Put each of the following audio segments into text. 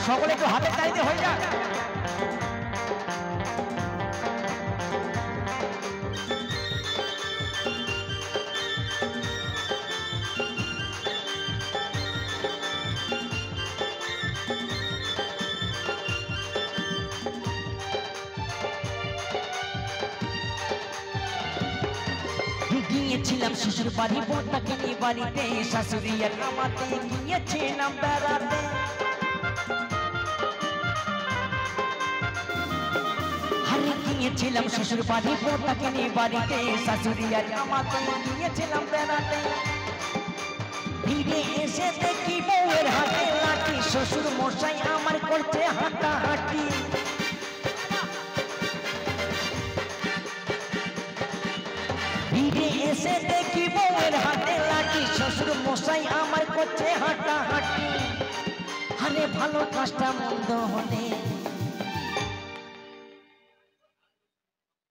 সকলে একটু হাতে তালিতে হয়ে যাক। গিয়েছিলাম শ্বশুর বাড়ি, বোনটাকে নিয়ে বাড়িতে, শাশুড়ি আর আমাতে গিয়েছিলাম বেড়াতে। গিয়েছিলাম শ্বশুর বাড়ি, বোনটাকে নিয়ে বাড়িতে, শাশুড়ি আর আমাতে গিয়েছিলাম বেড়াতে। ফিরে এসে দেখি বউয়ের হাতে লাঠি, শ্বশুর মশাই আমার করছে হাঁটাহাঁটি। ফিরে এসে দেখি বউয়ের হাতে লাঠি, শ্বশুর মশাই আমার করছে হাঁটাহাঁটি। আরে ভালো কাজটা মন্দ হলে,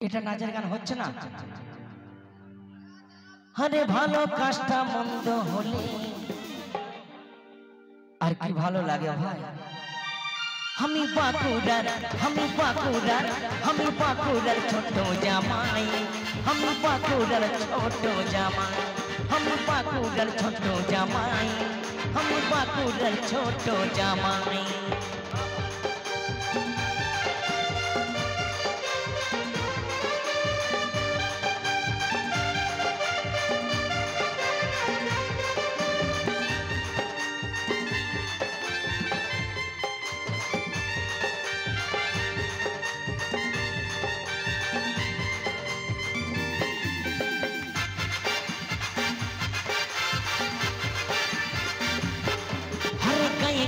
এটা নাচের গান হচ্ছে না। আরে ভালো কাজটা মন্দ হলে আর কি ভালো লাগে ভাই। আমি বাঁকুড়ার, আমি বাঁকুড়ার, আমি বাঁকুড়ার ছোট জামাই, আমি বাঁকুড়ার ছোট জামাই, আমি বাঁকুড়ার ছোট জামাই, আমি বাঁকুড়ার ছোট জামাই।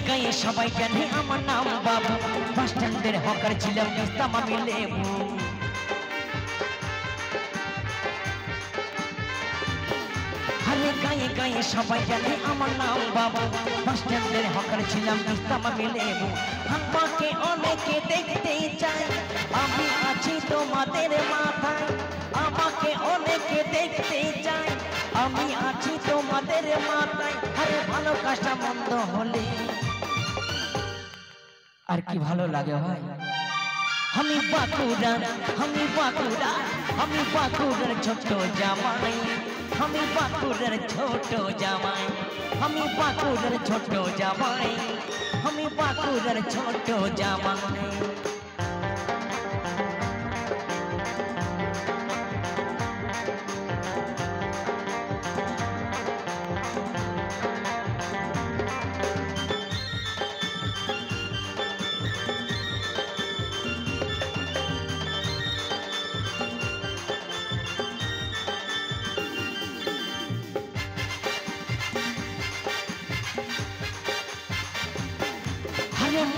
গায়ে সবাই জানে আমার নাম বাবু, বাস স্ট্যান্ডের হকার ছিলাম, বেচতাম আমি লেবু। আরে গায়ে গায়ে সবাই জানে আমার নাম বাবু, বাস স্ট্যান্ডের হকার ছিলাম, বেচতাম আমি লেবু। আমাকে অনেকে দেখতে চায়, আমি আছি তোমাদের মাথায়। আমাকে অনেকে দেখতে চায়, আমি আছি তোমাদের মাথায়। আরে ভালো কাজটা মন্দ হলে আর কি ভালো লাগে ভাই। আমি বাঁকুড়ার, আমি বাঁকুড়ার, আমি বাঁকুড়ার ছোট জামাই, আমি বাঁকুড়ার ছোট জামাই, আমি বাঁকুড়ার ছোট জামাই, আমি বাঁকুড়ার ছোট জামাই।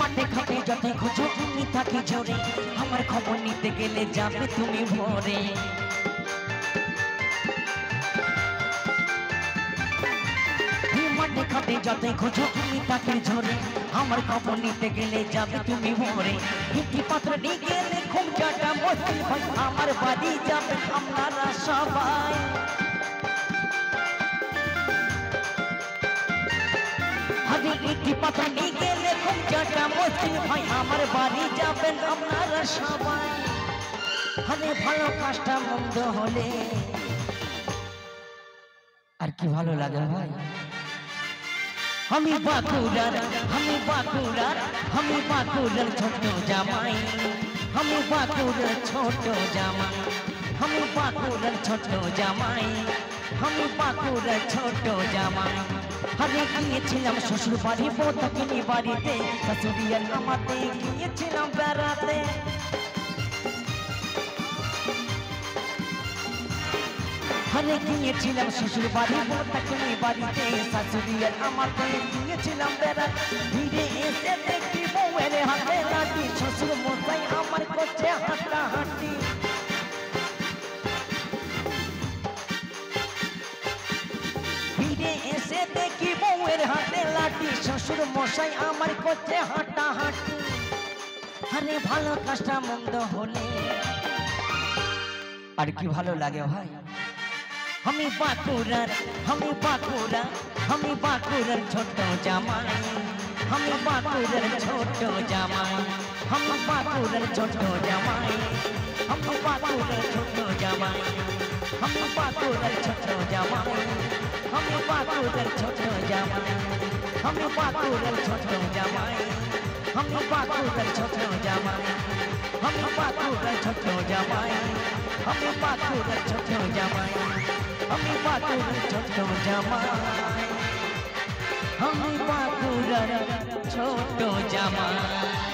মাঠে ঘাটে যত খুঁজো তুমি থাকি ঝরে, আমার খবর নিতে গেলে যাবে তুমি ভোরে। মাঠে ঘাটে যত খুঁজো তুমি থাকি ঝরে, আমার খবর নিতে গেলে যাবে তুমি ভোরে। একটি পাত্র নিয়ে গেলে খুব জাটা মুশকিল হয়, আমার বাড়ি যাবে আপনারা সবাই। একটি পাত্র নিয়ে গেলে খুব জাটা মুশকিল হয়, আমার বাড়ি যাবেন আপনারা সবাই। আরে ভালো কাজটা মন্দ হলে আর কি ভালো লাগে ভাই। আমি বাঁকুড়ার, আমি বাঁকুড়ার, আমি বাঁকুড়ার ছোট জামাই, আমি বাঁকুড়ার ছোট জামাই, আমি বাঁকুড়ার ছোট জামাই, আমি বাঁকুড়ার ছোট জামাই। আরে গিয়েছিলাম শ্বশুর বাড়ি, বউটাকে নিয়ে বাড়িতে, শাশুড়ি আর আমাতে গিয়েছিলাম বেড়াতে। আরে গিয়েছিলাম শ্বশুর বাড়ি, বউটাকে নিয়ে বাড়িতে, শাশুড়ি আর আমাতে গিয়েছিলাম বেড়াতে। ফিরে এসে দেখি বউয়ের হাতে লাঠি, শ্বশুর মশাই আমার করছে হাঁটাহাঁটি। ফিরে এসে দেখি বউয়ের হাতে লাঠি, শ্বশুর মশাই আমার করছে হাঁটাহাঁটি। আরে ভালো কাজটা মন্দ হলে আর কি ভালো লাগে ভাই। আমি বাঁকুড়ার ছোট জামাই, আমি বাঁকুড়ার ছোট জামাই, আমি বাঁকুড়ার ছোট জামাই, আমি বাঁকুড়ার ছোট জামাই, আমি বাঁকুড়ার ছোট জামাই, আমি বাঁকুড়ার ছোট জামাই, আমি বাঁকুড়ার ছোট জামাই, আমি বাঁকুড়ার ছোট জামাই, আমি বাঁকুড়ার ছোট জামাই, আমি বাঁকুড়ার ছোট জামাই, আমি বাঁকুড়ার ছোট জামাই, আমি বাঁকুড়ার ছোট জামাই।